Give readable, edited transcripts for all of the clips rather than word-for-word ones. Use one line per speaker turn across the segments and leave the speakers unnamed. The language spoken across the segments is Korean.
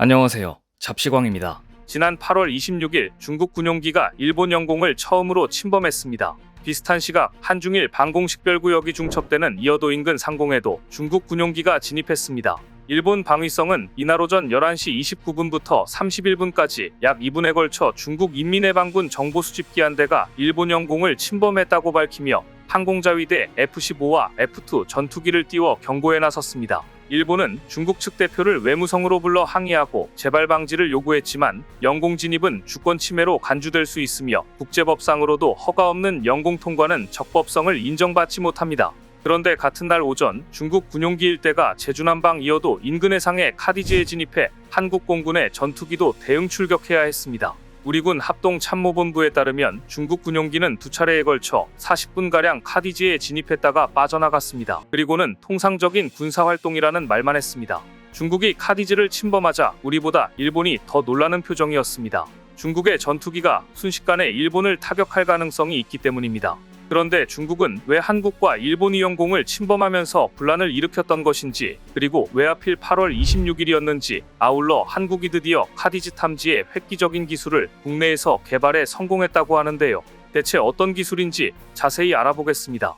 안녕하세요. 잡시광입니다.
지난 8월 26일 중국 군용기가 일본 영공을 처음으로 침범했습니다. 비슷한 시각 한중일 방공식별구역이 중첩되는 이어도 인근 상공에도 중국 군용기가 진입했습니다. 일본 방위성은 이날 오전 11시 29분부터 31분까지 약 2분에 걸쳐 중국 인민해방군 정보수집기 한 대가 일본 영공을 침범했다고 밝히며 항공자위대 F-15와 F-2 전투기를 띄워 경고에 나섰습니다. 일본은 중국 측 대표를 외무성으로 불러 항의하고 재발 방지를 요구했지만 영공 진입은 주권 침해로 간주될 수 있으며 국제법상으로도 허가 없는 영공 통과는 적법성을 인정받지 못합니다. 그런데 같은 날 오전 중국 군용기 일대가 제주남방 이어도 인근 해상의 카디지에 진입해 한국 공군의 전투기도 대응 출격해야 했습니다. 우리군 합동참모본부에 따르면 중국 군용기는 두 차례에 걸쳐 40분가량 카디지에 진입했다가 빠져나갔습니다. 그리고는 통상적인 군사활동이라는 말만 했습니다. 중국이 카디지를 침범하자 우리보다 일본이 더 놀라는 표정이었습니다. 중국의 전투기가 순식간에 일본을 타격할 가능성이 있기 때문입니다. 그런데 중국은 왜 한국과 일본이 영공을 침범하면서 분란을 일으켰던 것인지, 그리고 왜 하필 8월 26일이었는지, 아울러 한국이 드디어 카디지 탐지의 획기적인 기술을 국내에서 개발에 성공했다고 하는데요. 대체 어떤 기술인지 자세히 알아보겠습니다.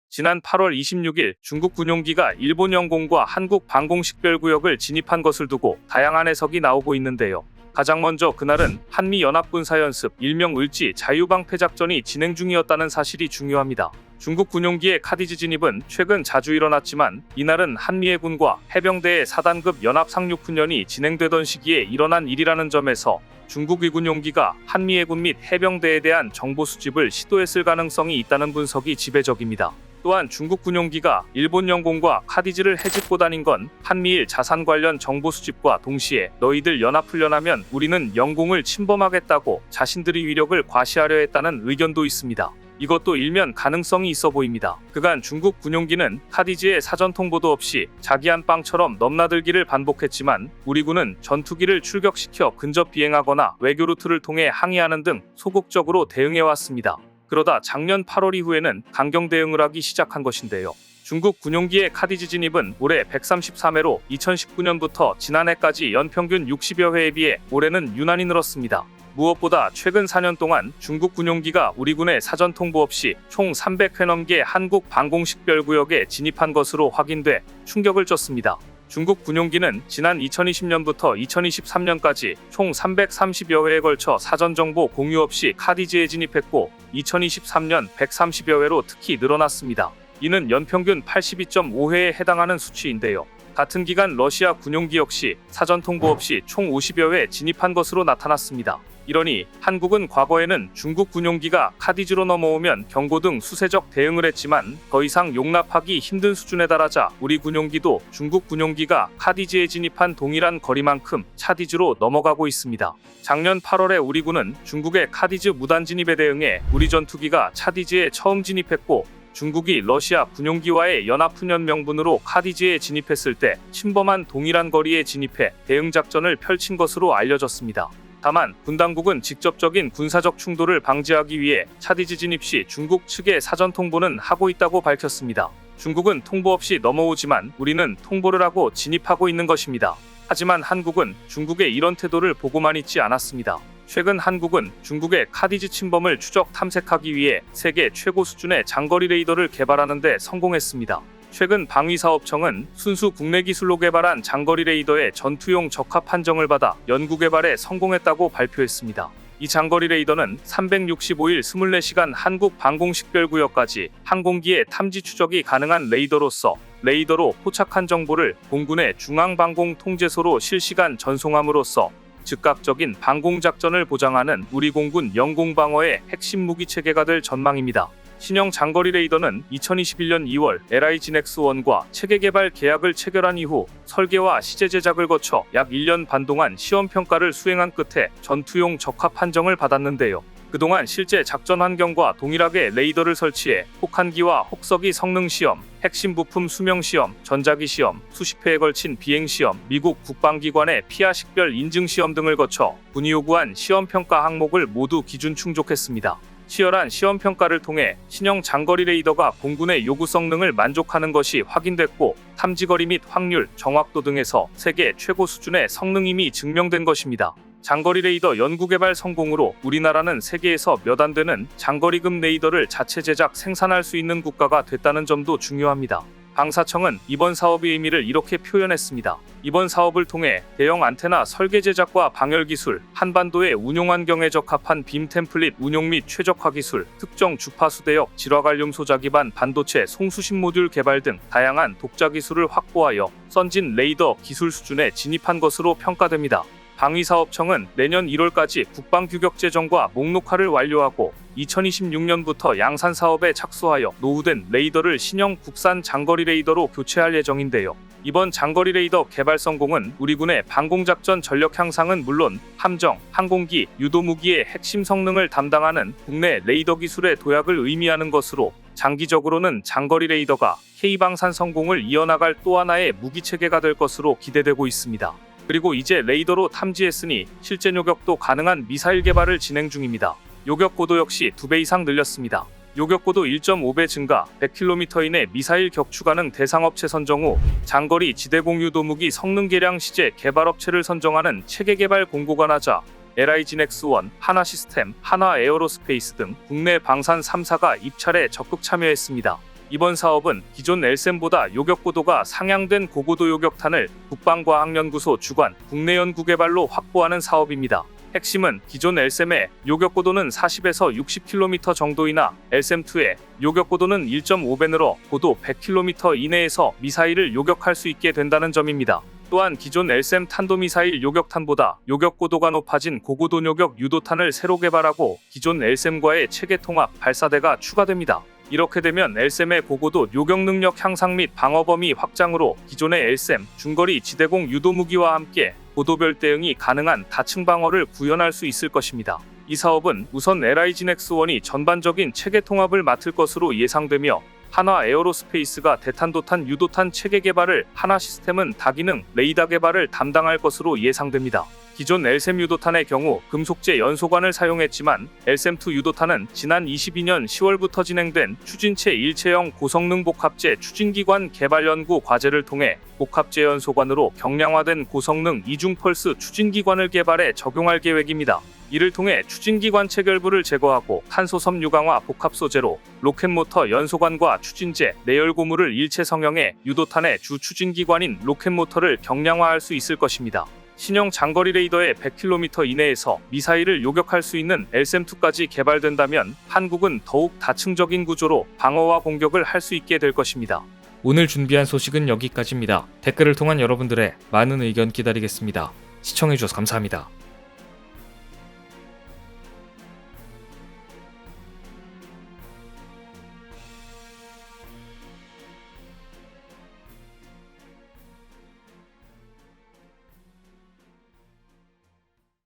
지난 8월 26일 중국 군용기가 일본 영공과 한국 방공식별구역을 진입한 것을 두고 다양한 해석이 나오고 있는데요. 가장 먼저 그날은 한미연합군사연습 일명 을지 자유방패작전이 진행 중이었다는 사실이 중요합니다. 중국 군용기의 카디지 진입은 최근 자주 일어났지만 이날은 한미해군과 해병대의 4단급 연합상륙훈련이 진행되던 시기에 일어난 일이라는 점에서 중국 군용기가 한미해군 및 해병대에 대한 정보 수집을 시도했을 가능성이 있다는 분석이 지배적입니다. 또한 중국 군용기가 일본 영공과 카디지를 헤집고 다닌 건 한미일 자산 관련 정보 수집과 동시에 너희들 연합훈련하면 우리는 영공을 침범하겠다고 자신들의 위력을 과시하려 했다는 의견도 있습니다. 이것도 일면 가능성이 있어 보입니다. 그간 중국 군용기는 카디지의 사전 통보도 없이 자기 안방처럼 넘나들기를 반복했지만 우리 군은 전투기를 출격시켜 근접 비행하거나 외교 루트를 통해 항의하는 등 소극적으로 대응해왔습니다. 그러다 작년 8월 이후에는 강경 대응을 하기 시작한 것인데요. 중국 군용기의 카디지 진입은 올해 133회로 2019년부터 지난해까지 연평균 60여 회에 비해 올해는 유난히 늘었습니다. 무엇보다 최근 4년 동안 중국 군용기가 우리 군의 사전 통보 없이 총 300회 넘게 한국 방공식별구역에 진입한 것으로 확인돼 충격을 줬습니다. 중국 군용기는 지난 2020년부터 2023년까지 총 330여 회에 걸쳐 사전정보 공유 없이 카디지에 진입했고 2023년 130여 회로 특히 늘어났습니다. 이는 연평균 82.5회에 해당하는 수치인데요. 같은 기간 러시아 군용기 역시 사전 통보 없이 총 50여 회 진입한 것으로 나타났습니다. 이러니 한국은 과거에는 중국 군용기가 카디지로 넘어오면 경고 등 수세적 대응을 했지만 더 이상 용납하기 힘든 수준에 달하자 우리 군용기도 중국 군용기가 카디지에 진입한 동일한 거리만큼 차디지로 넘어가고 있습니다. 작년 8월에 우리 군은 중국의 카디지 무단 진입에 대응해 우리 전투기가 차디지에 처음 진입했고 중국이 러시아 군용기와의 연합훈련 명분으로 카디지에 진입했을 때 침범한 동일한 거리에 진입해 대응작전을 펼친 것으로 알려졌습니다. 다만 군 당국은 직접적인 군사적 충돌을 방지하기 위해 차디지 진입 시 중국 측에 사전 통보는 하고 있다고 밝혔습니다. 중국은 통보 없이 넘어오지만 우리는 통보를 하고 진입하고 있는 것입니다. 하지만 한국은 중국의 이런 태도를 보고만 있지 않았습니다. 최근 한국은 중국의 카디지 침범을 추적 탐색하기 위해 세계 최고 수준의 장거리 레이더를 개발하는 데 성공했습니다. 최근 방위사업청은 순수 국내 기술로 개발한 장거리 레이더의 전투용 적합 판정을 받아 연구 개발에 성공했다고 발표했습니다. 이 장거리 레이더는 365일 24시간 한국 방공식별구역까지 항공기의 탐지 추적이 가능한 레이더로서 레이더로 포착한 정보를 공군의 중앙방공통제소로 실시간 전송함으로써 즉각적인 방공작전을 보장하는 우리 공군 영공방어의 핵심 무기체계가 될 전망입니다. 신형 장거리 레이더는 2021년 2월 LIGNX1과 체계 개발 계약을 체결한 이후 설계와 시제 제작을 거쳐 약 1년 반 동안 시험평가를 수행한 끝에 전투용 적합 판정을 받았는데요. 그동안 실제 작전 환경과 동일하게 레이더를 설치해 혹한기와 혹서기 성능 시험, 핵심 부품 수명 시험, 전자기 시험, 수십 회에 걸친 비행 시험, 미국 국방기관의 피하 식별 인증 시험 등을 거쳐 군이 요구한 시험평가 항목을 모두 기준 충족했습니다. 치열한 시험 평가를 통해 신형 장거리 레이더가 공군의 요구 성능을 만족하는 것이 확인됐고 탐지거리 및 확률, 정확도 등에서 세계 최고 수준의 성능임이 증명된 것입니다. 장거리 레이더 연구개발 성공으로 우리나라는 세계에서 몇 안 되는 장거리급 레이더를 자체 제작 생산할 수 있는 국가가 됐다는 점도 중요합니다. 방사청은 이번 사업의 의미를 이렇게 표현했습니다. 이번 사업을 통해 대형 안테나 설계 제작과 방열 기술, 한반도의 운용 환경에 적합한 빔 템플릿 운용 및 최적화 기술, 특정 주파수 대역 질화갈륨 소자 기반 반도체 송수신 모듈 개발 등 다양한 독자 기술을 확보하여 선진 레이더 기술 수준에 진입한 것으로 평가됩니다. 방위사업청은 내년 1월까지 국방규격 제정과 목록화를 완료하고 2026년부터 양산 사업에 착수하여 노후된 레이더를 신형 국산 장거리 레이더로 교체할 예정인데요. 이번 장거리 레이더 개발 성공은 우리 군의 방공작전 전력 향상은 물론 함정, 항공기, 유도무기의 핵심 성능을 담당하는 국내 레이더 기술의 도약을 의미하는 것으로 장기적으로는 장거리 레이더가 K방산 성공을 이어나갈 또 하나의 무기체계가 될 것으로 기대되고 있습니다. 그리고 이제 레이더로 탐지했으니 실제 요격도 가능한 미사일 개발을 진행 중입니다. 요격고도 역시 2배 이상 늘렸습니다. 요격고도 1.5배 증가, 100km 이내 미사일 격추 가능 대상업체 선정 후 장거리 지대공 유도무기 성능 개량 시제 개발업체를 선정하는 체계 개발 공고가 나자 LIG 넥스원, 하나시스템, 하나에어로스페이스 등 국내 방산 3사가 입찰에 적극 참여했습니다. 이번 사업은 기존 LSAM보다 요격고도가 상향된 고고도 요격탄을 국방과학연구소 주관, 국내 연구개발로 확보하는 사업입니다. 핵심은 기존 LSAM의 요격고도는 40에서 60km 정도이나 LSAM2의 요격고도는 1.5배 늘어 고도 100km 이내에서 미사일을 요격할 수 있게 된다는 점입니다. 또한 기존 LSAM 탄도미사일 요격탄보다 요격고도가 높아진 고고도 요격 유도탄을 새로 개발하고 기존 LSAM과의 체계 통합 발사대가 추가됩니다. 이렇게 되면 LSAM의 고고도 요격 능력 향상 및 방어 범위 확장으로 기존의 LSAM 중거리 지대공 유도무기와 함께 고도별 대응이 가능한 다층 방어를 구현할 수 있을 것입니다. 이 사업은 우선 LIG 넥스원이 전반적인 체계 통합을 맡을 것으로 예상되며 하나에어로스페이스가 대탄도탄 유도탄 체계 개발을, 하나시스템은 다기능 레이더 개발을 담당할 것으로 예상됩니다. 기존 LSAM 유도탄의 경우 금속재 연소관을 사용했지만 LSAM2 유도탄은 지난 22년 10월부터 진행된 추진체 일체형 고성능 복합재 추진기관 개발 연구 과제를 통해 복합재 연소관으로 경량화된 고성능 이중 펄스 추진기관을 개발해 적용할 계획입니다. 이를 통해 추진기관 체결부를 제거하고 탄소섬 유강화 복합 소재로 로켓모터 연소관과 추진재, 내열 고무를 일체 성형해 유도탄의 주 추진기관인 로켓모터를 경량화할 수 있을 것입니다. 신형 장거리 레이더의 100km 이내에서 미사일을 요격할 수 있는 LSAM2까지 개발된다면 한국은 더욱 다층적인 구조로 방어와 공격을 할 수 있게 될 것입니다.
오늘 준비한 소식은 여기까지입니다. 댓글을 통한 여러분들의 많은 의견 기다리겠습니다. 시청해주셔서 감사합니다.